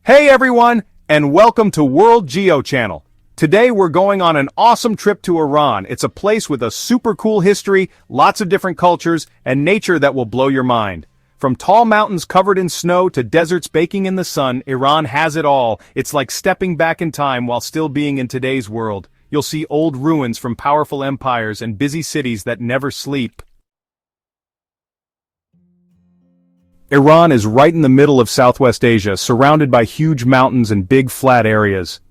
Hey everyone, and welcome to World Geo Channel. Today we're going on an awesome trip to Iran. It's a place with a super cool history, lots of different cultures, and nature that will blow your mind. From tall mountains covered in snow to deserts baking in the sun, Iran has it all. It's like stepping back in time while still being in today's world. You'll see old ruins from powerful empires and busy cities that never sleep. Iran is right in the middle of Southwest Asia, surrounded by huge mountains and big flat areas.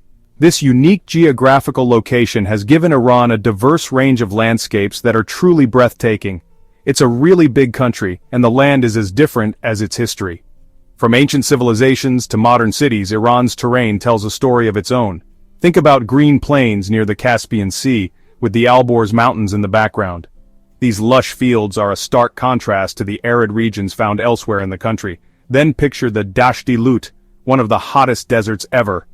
This unique geographical location has given Iran a diverse range of landscapes that are truly breathtaking. It's a really big country, and the land is as different as its history. From ancient civilizations to modern cities, Iran's terrain tells a story of its own. Think about green plains near the Caspian Sea, with the Alborz Mountains in the background. These lush fields are a stark contrast to the arid regions found elsewhere in the country. Then picture the Dashti Lut, one of the hottest deserts ever.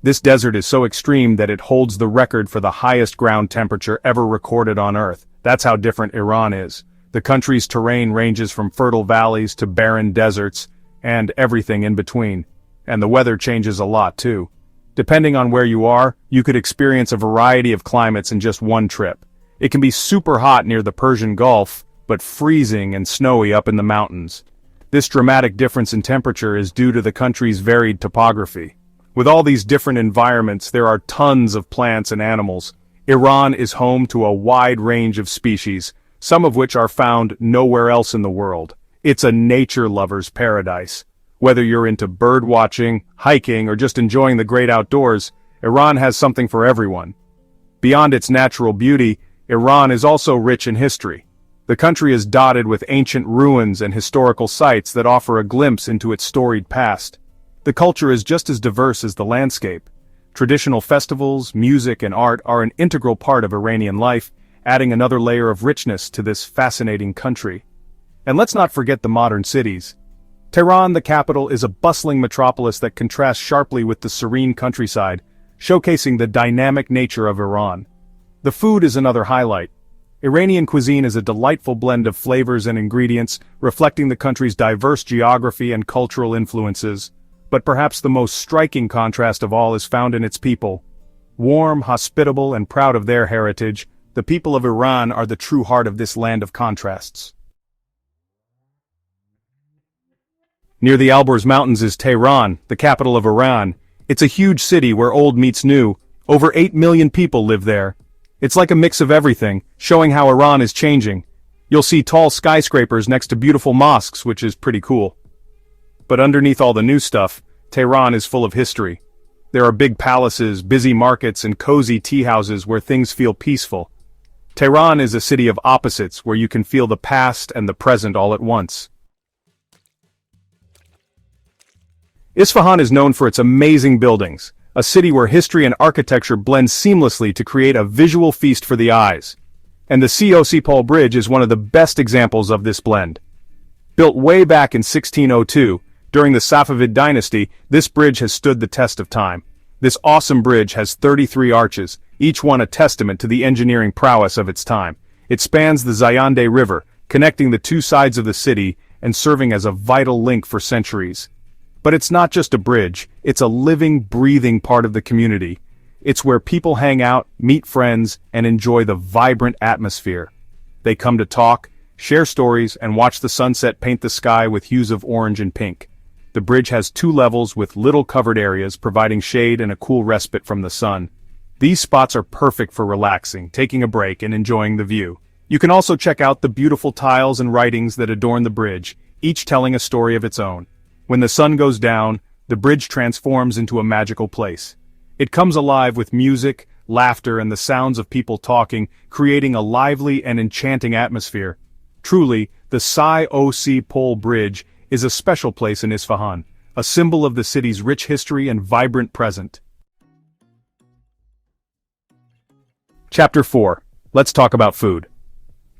This desert is so extreme that it holds the record for the highest ground temperature ever recorded on Earth. That's how different Iran is. The country's terrain ranges from fertile valleys to barren deserts, and everything in between. And the weather changes a lot too. Depending on where you are, you could experience a variety of climates in just one trip. It can be super hot near the Persian Gulf, but freezing and snowy up in the mountains. This dramatic difference in temperature is due to the country's varied topography. With all these different environments, there are tons of plants and animals. Iran is home to a wide range of species, some of which are found nowhere else in the world. It's a nature lover's paradise. Whether you're into bird watching, hiking, or just enjoying the great outdoors, Iran has something for everyone. Beyond its natural beauty, Iran is also rich in history. The country is dotted with ancient ruins and historical sites that offer a glimpse into its storied past. The culture is just as diverse as the landscape. Traditional festivals, music, and art are an integral part of Iranian life, adding another layer of richness to this fascinating country. And let's not forget the modern cities. Tehran, the capital, is a bustling metropolis that contrasts sharply with the serene countryside, showcasing the dynamic nature of Iran. The food is another highlight. Iranian cuisine is a delightful blend of flavors and ingredients, reflecting the country's diverse geography and cultural influences. But perhaps the most striking contrast of all is found in its people. Warm, hospitable, and proud of their heritage, the people of Iran are the true heart of this land of contrasts. Near the Alborz Mountains is Tehran, the capital of Iran. It's a huge city where old meets new. Over 8 million people live there. It's like a mix of everything, showing how Iran is changing. You'll see tall skyscrapers next to beautiful mosques, which is pretty cool. But underneath all the new stuff, Tehran is full of history. There are big palaces, busy markets, and cozy tea houses where things feel peaceful. Tehran is a city of opposites where you can feel the past and the present all at once. Isfahan is known for its amazing buildings, a city where history and architecture blend seamlessly to create a visual feast for the eyes. And the Siyosipol Bridge is one of the best examples of this blend. Built way back in 1602, during the Safavid dynasty, this bridge has stood the test of time. This awesome bridge has 33 arches, each one a testament to the engineering prowess of its time. It spans the Zayandeh River, connecting the two sides of the city and serving as a vital link for centuries. But it's not just a bridge, it's a living, breathing part of the community. It's where people hang out, meet friends, and enjoy the vibrant atmosphere. They come to talk, share stories, and watch the sunset paint the sky with hues of orange and pink. The bridge has 2 levels with little covered areas providing shade and a cool respite from the sun. These spots are perfect for relaxing, taking a break, and enjoying the view. You can also check out the beautiful tiles and writings that adorn the bridge, each telling a story of its own. When the sun goes down, the bridge transforms into a magical place. It comes alive with music, laughter, and the sounds of people talking, creating a lively and enchanting atmosphere. Truly, the Siyosipol Bridge is a special place in Isfahan, a symbol of the city's rich history and vibrant present. Chapter 4. Let's talk about food.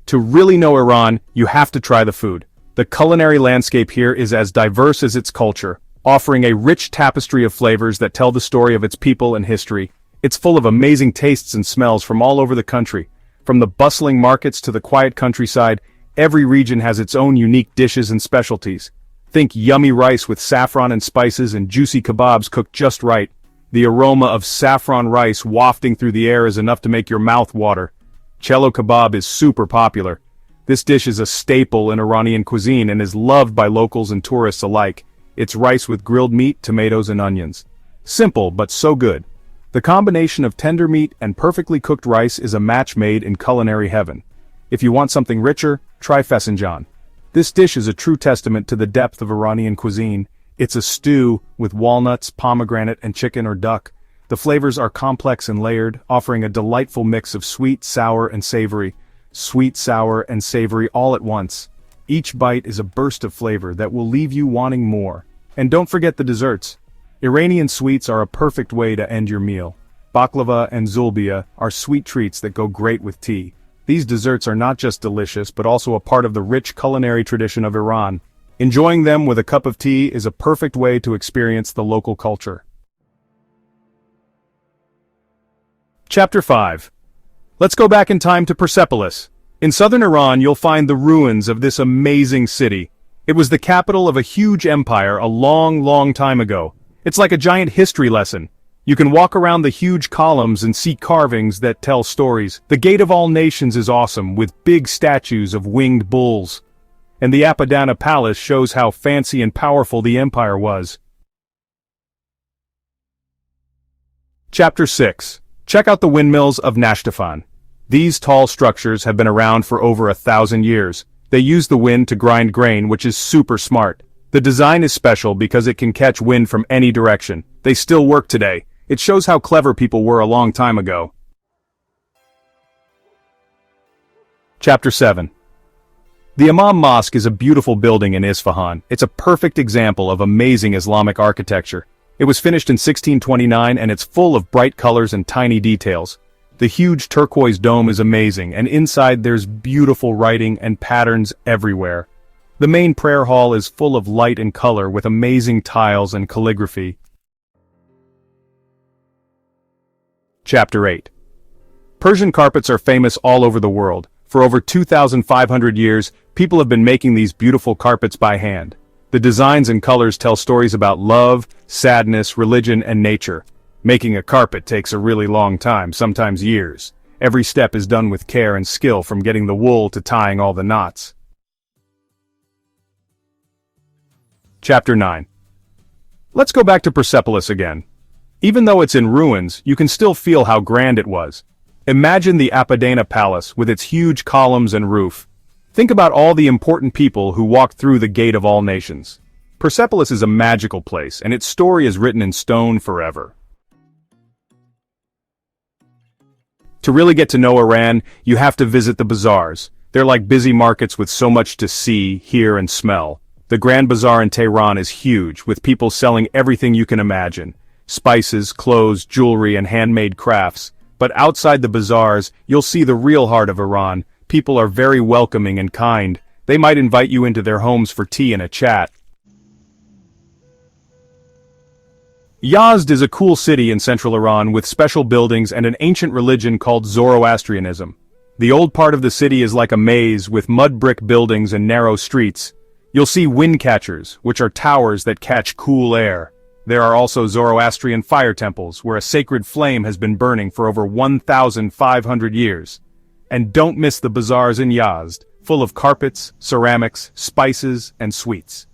To really know Iran, you have to try the food. The culinary landscape here is as diverse as its culture, offering a rich tapestry of flavors that tell the story of its people and history. It's full of amazing tastes and smells from all over the country. From the bustling markets to the quiet countryside, every region has its own unique dishes and specialties. Think yummy rice with saffron and spices and juicy kebabs cooked just right. The aroma of saffron rice wafting through the air is enough to make your mouth water. Cello kebab is super popular. This dish is a staple in Iranian cuisine and is loved by locals and tourists alike. It's rice with grilled meat, tomatoes and onions. Simple, but so good. The combination of tender meat and perfectly cooked rice is a match made in culinary heaven. If you want something richer, try fesenjan. This dish is a true testament to the depth of Iranian cuisine. It's a stew with walnuts, pomegranate and chicken or duck. The flavors are complex and layered, offering a delightful mix of sweet, sour and savory. Sweet, sour, and savory all at once. Each bite is a burst of flavor that will leave you wanting more. And don't forget the desserts. Iranian sweets are a perfect way to end your meal. Baklava and zulbia are sweet treats that go great with tea. These desserts are not just delicious but also a part of the rich culinary tradition of Iran. Enjoying them with a cup of tea is a perfect way to experience the local culture. Chapter 5. Let's go back in time to Persepolis. In southern Iran you'll find the ruins of this amazing city. It was the capital of a huge empire a long time ago. It's like a giant history lesson. You can walk around the huge columns and see carvings that tell stories. The Gate of All Nations is awesome, with big statues of winged bulls. And the Apadana Palace shows how fancy and powerful the empire was. Chapter 6. Check out the windmills of Nashtafan. These tall structures have been around for over 1,000 years. They use the wind to grind grain, which is super smart. The design is special because it can catch wind from any direction. They still work today. It shows how clever people were a long time ago. Chapter 7. The Imam Mosque is a beautiful building in Isfahan. It's a perfect example of amazing Islamic architecture. It was finished in 1629 and it's full of bright colors and tiny details. The huge turquoise dome is amazing, and inside there's beautiful writing and patterns everywhere. The main prayer hall is full of light and color with amazing tiles and calligraphy. Chapter 8. Persian carpets are famous all over the world. For over 2,500 years, people have been making these beautiful carpets by hand. The designs and colors tell stories about love, sadness, religion, and nature. Making a carpet takes a really long time, sometimes years. Every step is done with care and skill, from getting the wool to tying all the knots. Chapter 9. Let's go back to Persepolis again. Even though it's in ruins, you can still feel how grand it was. Imagine the Apadana Palace with its huge columns and roof. Think about all the important people who walked through the Gate of All Nations. Persepolis is a magical place, and its story is written in stone forever. To really get to know Iran, you have to visit the bazaars. They're like busy markets with so much to see, hear, and smell. The Grand Bazaar in Tehran is huge, with people selling everything you can imagine. Spices, clothes, jewelry, and handmade crafts. But outside the bazaars, you'll see the real heart of Iran. People are very welcoming and kind. They might invite you into their homes for tea and a chat. Yazd is a cool city in central Iran with special buildings and an ancient religion called Zoroastrianism. The old part of the city is like a maze with mud brick buildings and narrow streets. You'll see wind catchers, which are towers that catch cool air. There are also Zoroastrian fire temples where a sacred flame has been burning for over 1,500 years. And don't miss the bazaars in Yazd, full of carpets, ceramics, spices, and sweets.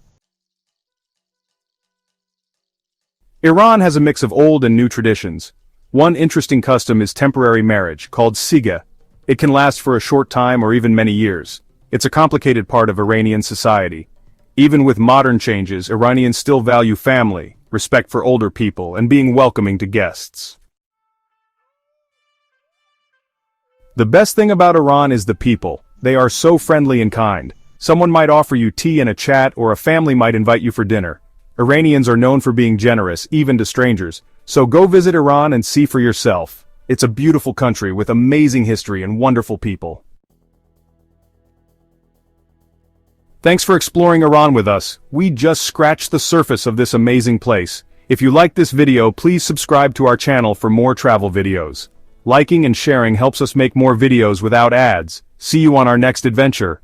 Iran has a mix of old and new traditions. One interesting custom is temporary marriage, called siga. It can last for a short time or even many years. It's a complicated part of Iranian society. Even with modern changes, Iranians still value family, respect for older people, and being welcoming to guests. The best thing about Iran is the people. They are so friendly and kind. Someone might offer you tea and a chat, or a family might invite you for dinner. Iranians are known for being generous, even to strangers. So go visit Iran and see for yourself. It's a beautiful country with amazing history and wonderful people. Thanks for exploring Iran with us. We just scratched the surface of this amazing place. If you liked this video, please subscribe to our channel for more travel videos. Liking and sharing helps us make more videos without ads. See you on our next adventure.